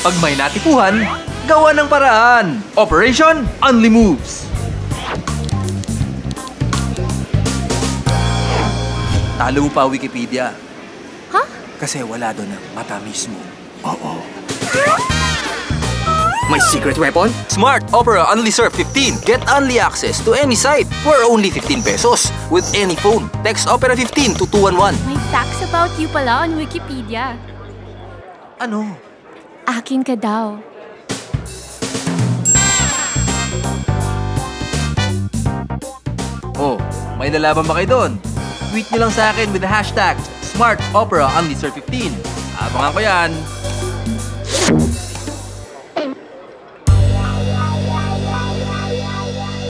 Pag may natipuhan, gawa ng paraan. Operation Only Moves. Talo mo pa, Wikipedia. Huh? Kasi wala doon ang mata mismo. Oo. My secret weapon? Smart Opera Only Surf 15. Get only access to any site for only 15 pesos with any phone. Text Opera 15 to 211. May facts about you pala on Wikipedia. Ano? Akin ka daw. Oh, may lalaban ba kayo doon? Tweet nyo lang sa akin with the hashtag Smart Opera Only Surf 15. Abangan ko yan.